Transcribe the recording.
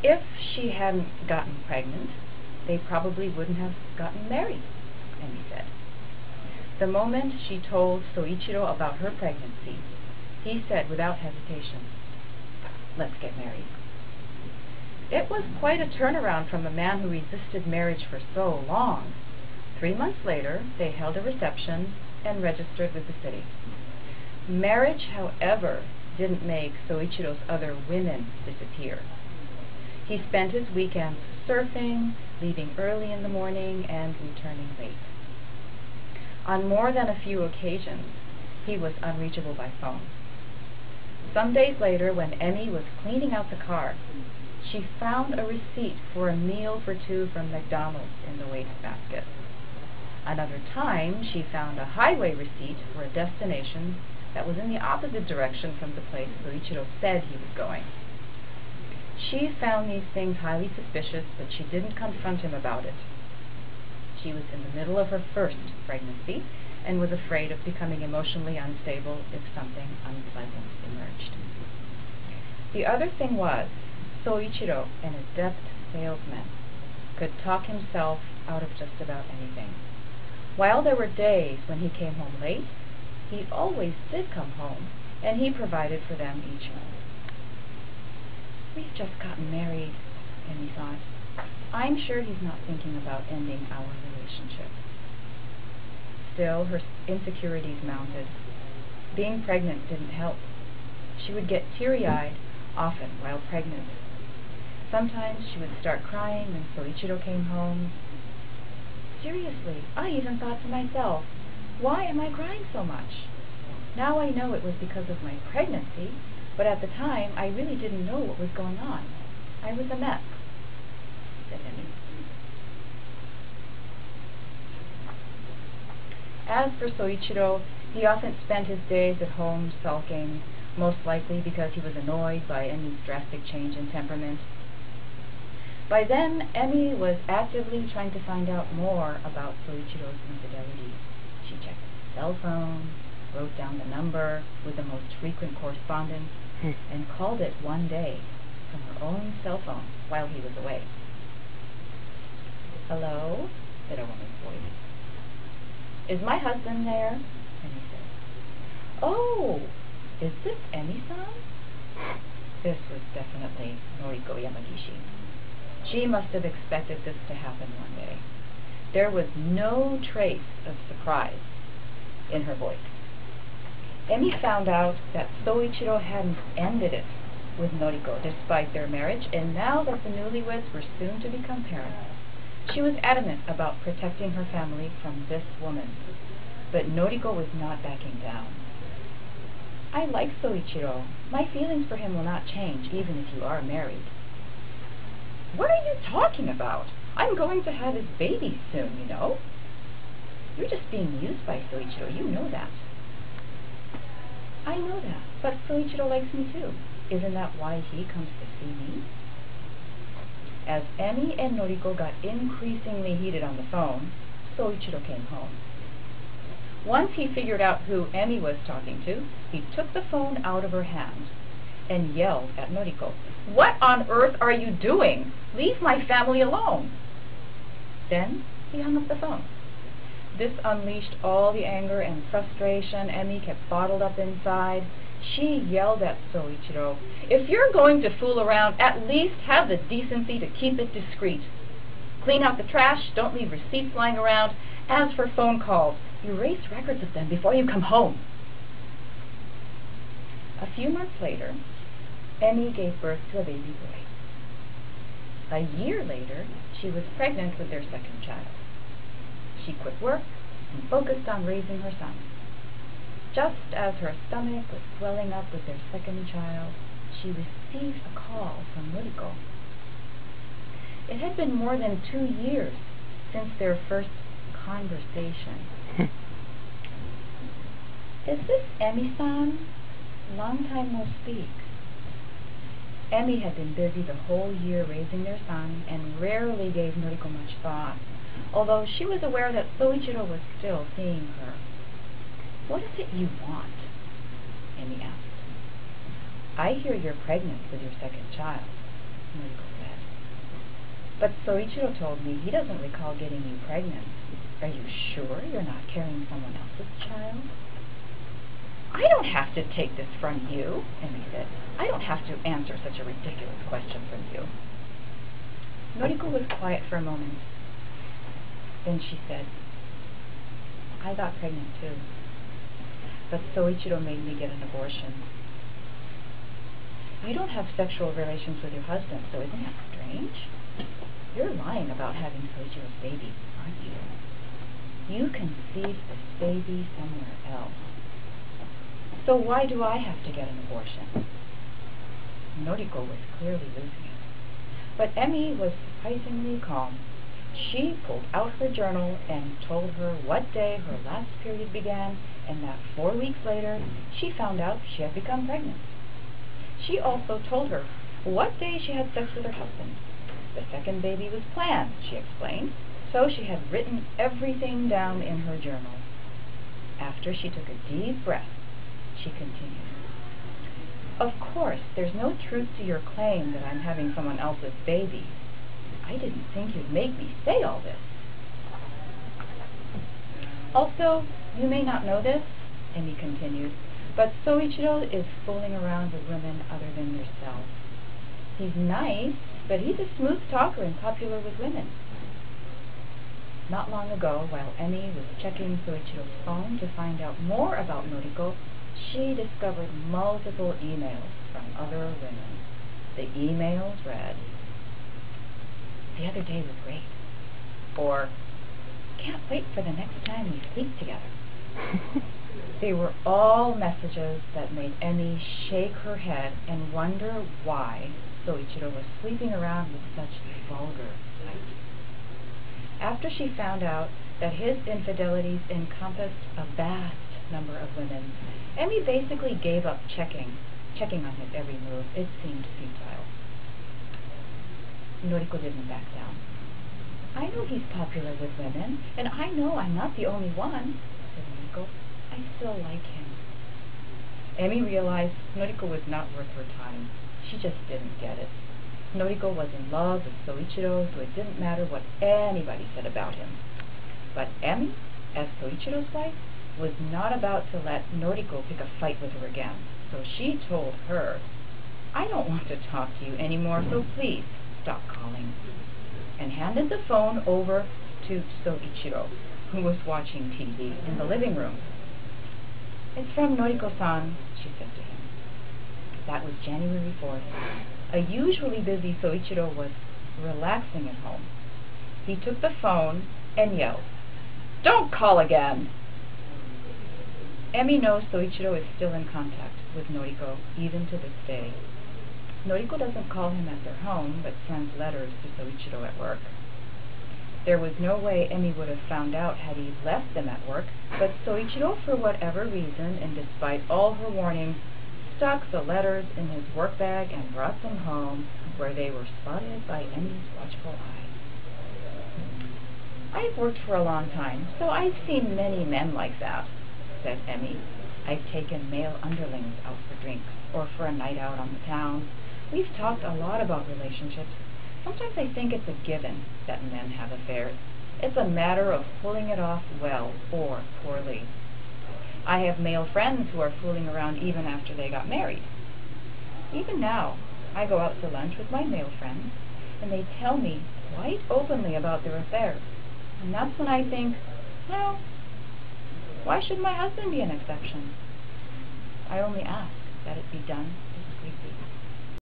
If she hadn't gotten pregnant, they probably wouldn't have gotten married, Emi said. The moment she told Soichiro about her pregnancy, he said without hesitation, "Let's get married." It was quite a turnaround from a man who resisted marriage for so long. 3 months later, they held a reception and registered with the city. Marriage, however, didn't make Soichiro's other women disappear. He spent his weekends surfing, leaving early in the morning and returning late. On more than a few occasions, he was unreachable by phone. Some days later, when Emi was cleaning out the car, she found a receipt for a meal for 2 from McDonald's in the wastebasket. Another time, she found a highway receipt for a destination that was in the opposite direction from the place Soichiro said he was going. She found these things highly suspicious, but she didn't confront him about it. She was in the middle of her first pregnancy and was afraid of becoming emotionally unstable if something unpleasant emerged. The other thing was, Soichiro, an adept salesman, could talk himself out of just about anything. While there were days when he came home late, he always did come home, and he provided for them each month. "We've just gotten married," Emi thought. "I'm sure he's not thinking about ending our relationship." Still, her insecurities mounted. Being pregnant didn't help. She would get teary-eyed, often while pregnant. Sometimes she would start crying when Soichiro came home. "Seriously, I even thought to myself, why am I crying so much? Now I know it was because of my pregnancy, but at the time I really didn't know what was going on. I was a mess," said Emi. As for Soichiro, he often spent his days at home sulking, most likely because he was annoyed by Emi's drastic change in temperament. By then, Emi was actively trying to find out more about Soichiro's infidelity. She checked his cell phone, wrote down the number with the most frequent correspondence, and called it one day from her own cell phone while he was away. "Hello?" said a woman's voice. "Is my husband there?" Emi said. "Oh, is this Emi-san?" This was definitely Noriko Yamagishi. She must have expected this to happen one day. There was no trace of surprise in her voice. Emi found out that Soichiro hadn't ended it with Noriko despite their marriage, and now that the newlyweds were soon to become parents, she was adamant about protecting her family from this woman. But Noriko was not backing down. "I like Soichiro. My feelings for him will not change even if you are married." "What are you talking about? I'm going to have his baby soon, you know." "You're just being used by Soichiro, you know that." "I know that, but Soichiro likes me too. Isn't that why he comes to see me?" As Emi and Noriko got increasingly heated on the phone, Soichiro came home. Once he figured out who Emi was talking to, he took the phone out of her hand and yelled at Noriko, "What on earth are you doing? Leave my family alone!" Then he hung up the phone. This unleashed all the anger and frustration Emi kept bottled up inside. She yelled at Soichiro, "If you're going to fool around, at least have the decency to keep it discreet. Clean out the trash, don't leave receipts lying around. As for phone calls, erase records of them before you come home." A few months later, Emi gave birth to a baby boy. A year later, she was pregnant with their second child. She quit work and focused on raising her son. Just as her stomach was swelling up with their second child, she received a call from Noriko. It had been more than 2 years since their first conversation. "Is this Emi-san? Long time no speak." Emi had been busy the whole year raising their son and rarely gave Noriko much thought, although she was aware that Soichiro was still seeing her. "What is it you want?" Emi asked. "I hear you're pregnant with your second child," Noriko said. But Soichiro told me he doesn't recall getting you pregnant. Are you sure you're not carrying someone else's child? I don't have to take this from you, Emmy said. I don't have to answer such a ridiculous question from you. Noriko was quiet for a moment. Then she said, I got pregnant too. But Soichiro made me get an abortion. You don't have sexual relations with your husband, so isn't that strange? You're lying about having Soichiro's baby, aren't you? You conceived this baby somewhere else. So why do I have to get an abortion? Noriko was clearly losing it. But Emmy was surprisingly calm. She pulled out her journal and told her what day her last period began, and that 4 weeks later she found out she had become pregnant. She also told her what day she had sex with her husband. The second baby was planned, she explained, so she had written everything down in her journal. After she took a deep breath, she continued, Of course, there's no truth to your claim that I'm having someone else's baby. I didn't think you'd make me say all this. Also, you may not know this, Emmy continued, but Soichiro is fooling around with women other than yourself. He's nice, but he's a smooth talker and popular with women. Not long ago, while Emmy was checking Soichiro's phone to find out more about Noriko, she discovered multiple emails from other women. The emails read, The other day was great. Or, Can't wait for the next time we sleep together. They were all messages that made Emmy shake her head and wonder why Soichiro was sleeping around with such vulgar sight. After she found out that his infidelities encompassed a vast number of women, Emmy basically gave up checking on his every move. It seemed futile. Noriko didn't back down. I know he's popular with women, and I know I'm not the only one, said Noriko. I still like him. Emmy realized Noriko was not worth her time. She just didn't get it. Noriko was in love with Soichiro, so it didn't matter what anybody said about him. But Emmy, as Soichiro's wife, was not about to let Noriko pick a fight with her again. So she told her, I don't want to talk to you anymore, so please stop calling. And handed the phone over to Soichiro, who was watching TV in the living room. It's from Noriko-san, she said to him. That was January 4th. A usually busy Soichiro was relaxing at home. He took the phone and yelled, Don't call again! Emmy knows Soichiro is still in contact with Noriko, even to this day. Noriko doesn't call him at their home, but sends letters to Soichiro at work. There was no way Emmy would have found out had he left them at work, but Soichiro, for whatever reason, and despite all her warnings, stuck the letters in his work bag and brought them home, where they were spotted by Emmy's watchful eye. I've worked for a long time, so I've seen many men like that, said Emmy. I've taken male underlings out for drinks, or for a night out on the town. We've talked a lot about relationships. Sometimes I think it's a given that men have affairs. It's a matter of pulling it off well or poorly. I have male friends who are fooling around even after they got married. Even now, I go out to lunch with my male friends, and they tell me quite openly about their affairs. And that's when I think, well, why should my husband be an exception? I only ask that it be done discreetly.